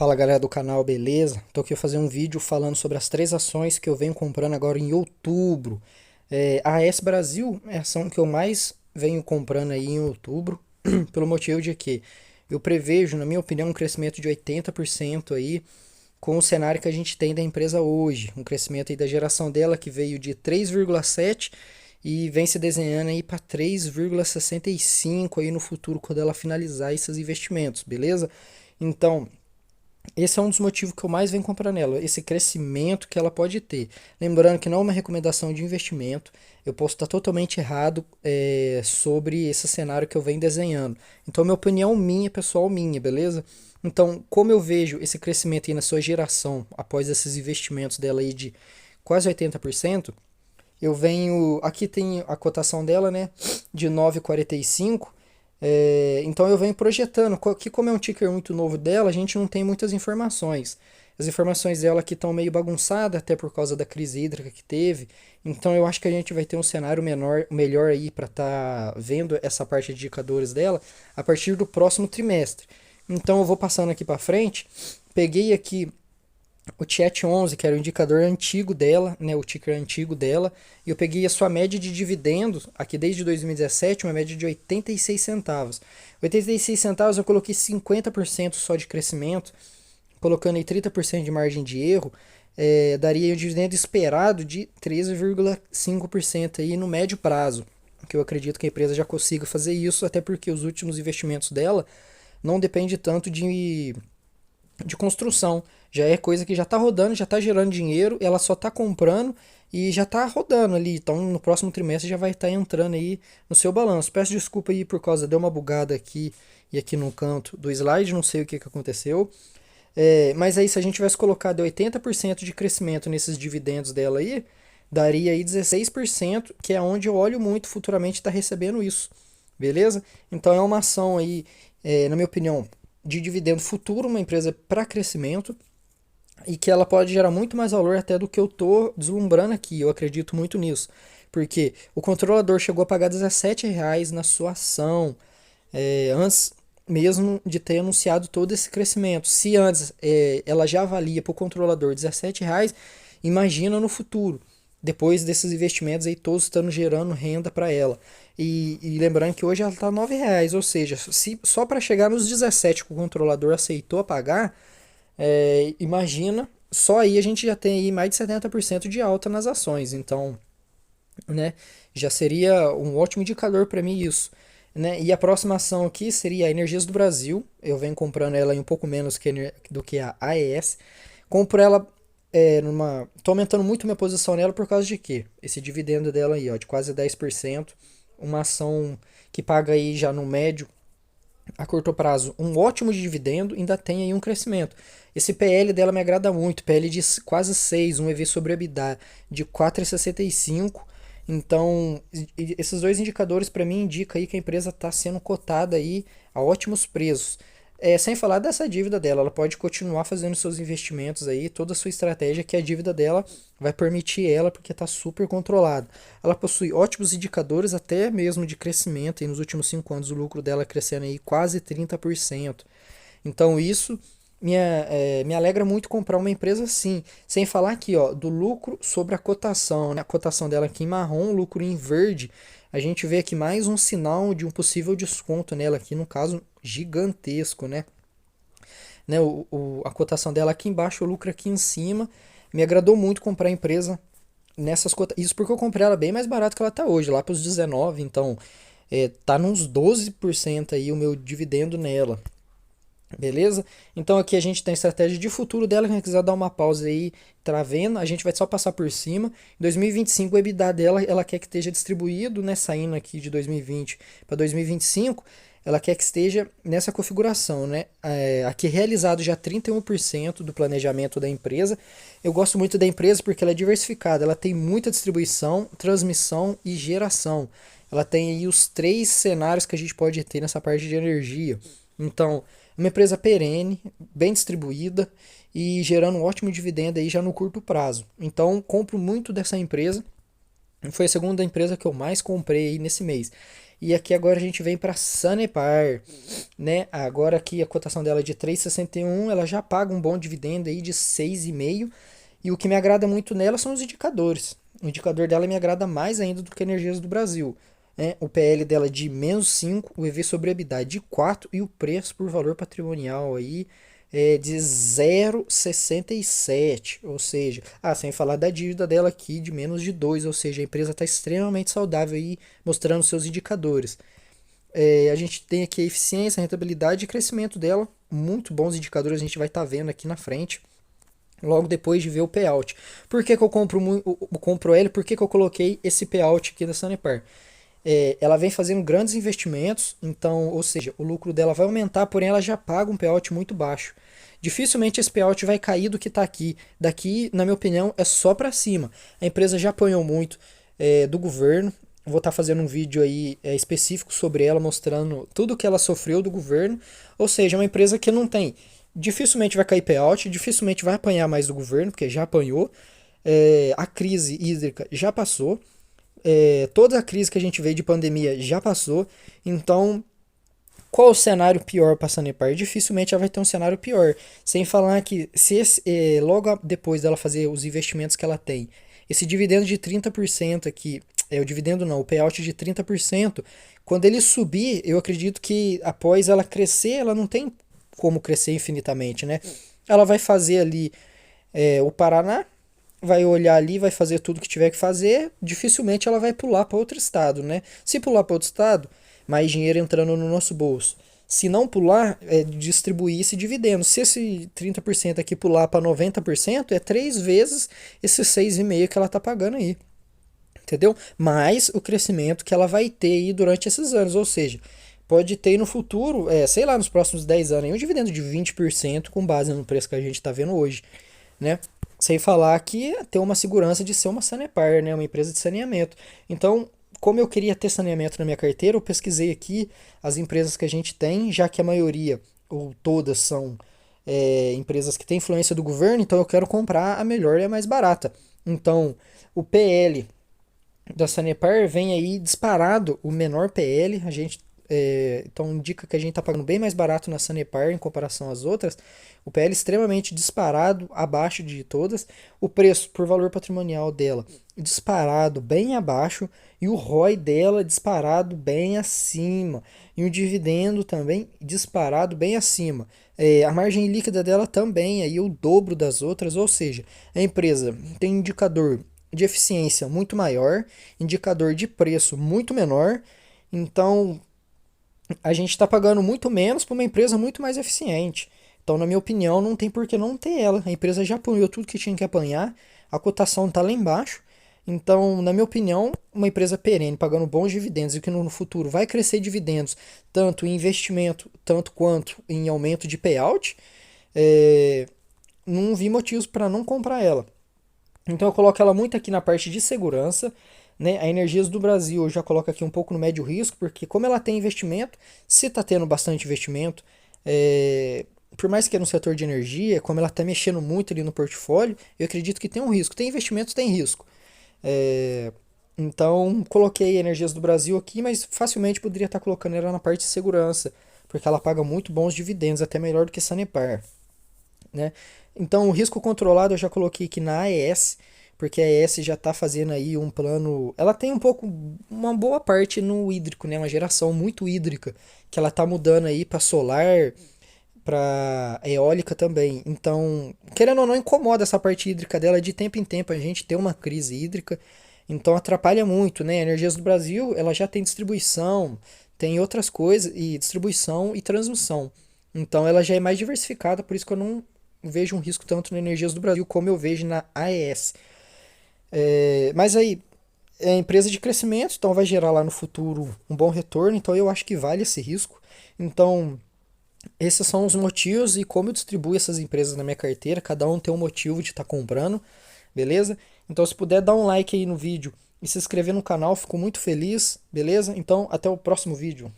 Fala galera do canal, beleza? Tô aqui fazer um vídeo falando sobre as três ações que eu venho comprando agora em outubro. A AS Brasil é a ação que eu mais venho comprando aí em outubro, pelo motivo de que eu prevejo, na minha opinião, um crescimento de 80% aí com o cenário que a gente tem da empresa hoje. Um crescimento aí da geração dela que veio de 3,7 e vem se desenhando aí para 3,65 aí no futuro quando ela finalizar esses investimentos, beleza? Então, esse é um dos motivos que eu mais venho comprar nela, esse crescimento que ela pode ter. Lembrando que não é uma recomendação de investimento, eu posso estar totalmente errado sobre esse cenário que eu venho desenhando. Então, minha opinião minha, pessoal, minha, beleza? Então, como eu vejo esse crescimento aí na sua geração, após esses investimentos dela aí de quase 80%, eu venho. Aqui tem a cotação dela, né? De 9,45. Então eu venho projetando. Que como é um ticker muito novo dela, a gente não tem muitas informações. As informações dela aqui estão meio bagunçadas, até por causa da crise hídrica que teve. Então eu acho que a gente vai ter um cenário melhor aí para estar vendo essa parte de indicadores dela a partir do próximo trimestre. Então eu vou passando aqui para frente. Peguei aqui o Chat 11, que era o indicador antigo dela, né, o ticker antigo dela, e eu peguei a sua média de dividendos, aqui desde 2017, uma média de 86 centavos. 86 centavos eu coloquei 50% só de crescimento, colocando aí 30% de margem de erro, daria um dividendo esperado de 13,5% aí no médio prazo, que eu acredito que a empresa já consiga fazer isso, até porque os últimos investimentos dela não dependem tanto de construção. Já é coisa que já está rodando, já está gerando dinheiro, ela só está comprando e já está rodando ali. Então no próximo trimestre já vai estar entrando aí no seu balanço. Peço desculpa aí por causa, deu uma bugada aqui e aqui no canto do slide, não sei o que, que aconteceu. Mas aí se a gente tivesse colocado 80% de crescimento nesses dividendos dela aí, daria aí 16%, que é onde eu olho muito futuramente estar recebendo isso. Beleza? Então é uma ação aí, na minha opinião, de dividendo futuro, uma empresa para crescimento e que ela pode gerar muito mais valor até do que eu tô deslumbrando aqui. Eu acredito muito nisso. Porque o controlador chegou a pagar R$ 17 na sua ação, antes mesmo de ter anunciado todo esse crescimento. Se antes ela já avalia para o controlador R$ 17, imagina no futuro, depois desses investimentos aí todos estando gerando renda para ela. E lembrando que hoje ela está R$ 9, ou seja, se, só para chegar nos 17 que o controlador aceitou pagar, imagina, só aí a gente já tem aí mais de 70% de alta nas ações. Então, né, já seria um ótimo indicador para mim isso. Né? E a próxima ação aqui seria a Energias do Brasil. Eu venho comprando ela em um pouco menos do que a AES. Compro ela numa. Tô aumentando muito minha posição nela por causa de quê? Esse dividendo dela aí, ó, de quase 10%. Uma ação que paga aí já no médio a curto prazo um ótimo dividendo, ainda tem aí um crescimento. Esse PL dela me agrada muito, PL de quase 6, um EV sobre EBITDA de 4,65. Então, esses dois indicadores para mim indicam aí que a empresa está sendo cotada aí a ótimos preços. Sem falar dessa dívida dela, ela pode continuar fazendo seus investimentos aí, toda a sua estratégia, que a dívida dela vai permitir ela, porque está super controlada. Ela possui ótimos indicadores, até mesmo de crescimento, e nos últimos 5 anos o lucro dela crescendo aí quase 30%. Então isso me alegra muito comprar uma empresa assim. Sem falar aqui, ó, do lucro sobre a cotação, né? A cotação dela aqui em marrom, o lucro em verde. A gente vê aqui mais um sinal de um possível desconto nela aqui, no caso gigantesco, né? A cotação dela aqui embaixo, o lucro aqui em cima. Me agradou muito comprar a empresa nessas cotas. Isso porque eu comprei ela bem mais barato que ela tá hoje, lá para os 19, então tá nos 12% aí o meu dividendo nela. Beleza? Então aqui a gente tem a estratégia de futuro dela. Quem quiser dar uma pausa aí, tá vendo? A gente vai só passar por cima. Em 2025 o EBITDA dela, ela quer que esteja distribuído, né? Saindo aqui de 2020 para 2025, ela quer que esteja nessa configuração, né? Aqui realizado já 31% do planejamento da empresa. Eu gosto muito da empresa porque ela é diversificada. Ela tem muita distribuição, transmissão e geração. Ela tem aí os três cenários que a gente pode ter nessa parte de energia. Então, uma empresa perene, bem distribuída e gerando um ótimo dividendo aí já no curto prazo. Então, compro muito dessa empresa. Foi a segunda empresa que eu mais comprei aí nesse mês. E aqui agora a gente vem para Sanepar, né? Agora aqui a cotação dela é de 3,61, ela já paga um bom dividendo aí de 6,5. E o que me agrada muito nela são os indicadores. O indicador dela me agrada mais ainda do que Energias do Brasil, né? O PL dela é de -5, o EV sobre EBITDA de 4 e o preço por valor patrimonial aí é de 0,67, ou seja, sem falar da dívida dela aqui de menos de 2, ou seja, a empresa está extremamente saudável aí, mostrando seus indicadores. A gente tem aqui a eficiência, a rentabilidade e crescimento dela, muito bons indicadores a gente vai estar vendo aqui na frente, logo depois de ver o payout. Por que, que eu compro ele? Por que, que eu coloquei esse payout aqui da Sanepar? Ela vem fazendo grandes investimentos, então, ou seja, o lucro dela vai aumentar, porém ela já paga um payout muito baixo. Dificilmente esse payout vai cair do que está aqui. Daqui, na minha opinião, é só para cima. A empresa já apanhou muito do governo. Vou estar fazendo um vídeo aí específico sobre ela, mostrando tudo que ela sofreu do governo. Ou seja, é uma empresa que não tem. Dificilmente vai cair payout, dificilmente vai apanhar mais do governo, porque já apanhou. A crise hídrica já passou. Toda a crise que a gente veio de pandemia já passou. Então, qual o cenário pior para a Sanepar? Dificilmente ela vai ter um cenário pior. Sem falar que se logo depois dela fazer os investimentos que ela tem, esse dividendo de 30% aqui, o dividendo não, o payout de 30%, quando ele subir, eu acredito que após ela crescer, ela não tem como crescer infinitamente, né? Ela vai fazer ali o Paraná, vai olhar ali, vai fazer tudo que tiver que fazer, dificilmente ela vai pular para outro estado, né? Se pular para outro estado, mais dinheiro entrando no nosso bolso. Se não pular, distribuir esse dividendo. Se esse 30% aqui pular para 90%, é 3 vezes esses 6,5 que ela está pagando aí. Entendeu? Mais o crescimento que ela vai ter aí durante esses anos. Ou seja, pode ter no futuro, sei lá, nos próximos 10 anos, aí, um dividendo de 20% com base no preço que a gente está vendo hoje, né? Sem falar que tem uma segurança de ser uma Sanepar, né? Uma empresa de saneamento. Então, como eu queria ter saneamento na minha carteira, eu pesquisei aqui as empresas que a gente tem, já que a maioria, ou todas, são empresas que têm influência do governo, então eu quero comprar a melhor e a mais barata. Então, o PL da Sanepar vem aí disparado o menor PL. Então indica que a gente está pagando bem mais barato na Sanepar em comparação às outras. O PL extremamente disparado, abaixo de todas. O preço por valor patrimonial dela disparado, bem abaixo. E o ROI dela disparado, bem acima. E o dividendo também disparado, bem acima. A margem líquida dela também aí o dobro das outras. Ou seja, a empresa tem indicador de eficiência muito maior, indicador de preço muito menor. Então, a gente está pagando muito menos para uma empresa muito mais eficiente. Então, na minha opinião, não tem por que não ter ela. A empresa já apanhou tudo que tinha que apanhar, a cotação está lá embaixo. Então, na minha opinião, uma empresa perene, pagando bons dividendos e que no futuro vai crescer dividendos, tanto em investimento, tanto quanto em aumento de payout, não vi motivos para não comprar ela. Então eu coloco ela muito aqui na parte de segurança, né? A Energias do Brasil eu já coloco aqui um pouco no médio risco, porque como ela tem investimento, se está tendo bastante investimento, por mais que é no setor de energia, como ela está mexendo muito ali no portfólio, eu acredito que tem um risco. Tem investimento, tem risco. Então coloquei Energias do Brasil aqui, mas facilmente poderia estar colocando ela na parte de segurança, porque ela paga muito bons dividendos, até melhor do que Sanepar, né? Então, o risco controlado eu já coloquei aqui na AES, porque a AES já está fazendo aí um plano. Ela tem uma boa parte no hídrico, né? Uma geração muito hídrica, que ela está mudando aí para solar, para eólica também. Então, querendo ou não, incomoda essa parte hídrica dela de tempo em tempo. A gente tem uma crise hídrica, então atrapalha muito, né? A Energias do Brasil, ela já tem distribuição, tem outras coisas, e distribuição e transmissão. Então, ela já é mais diversificada, por isso que eu não vejo um risco tanto na Energias do Brasil como eu vejo na AES. Mas aí, é empresa de crescimento, então vai gerar lá no futuro um bom retorno, então eu acho que vale esse risco. Então, esses são os motivos e como eu distribuo essas empresas na minha carteira, cada um tem um motivo de estar comprando, beleza? Então, se puder dar um like aí no vídeo e se inscrever no canal, fico muito feliz, beleza? Então, até o próximo vídeo.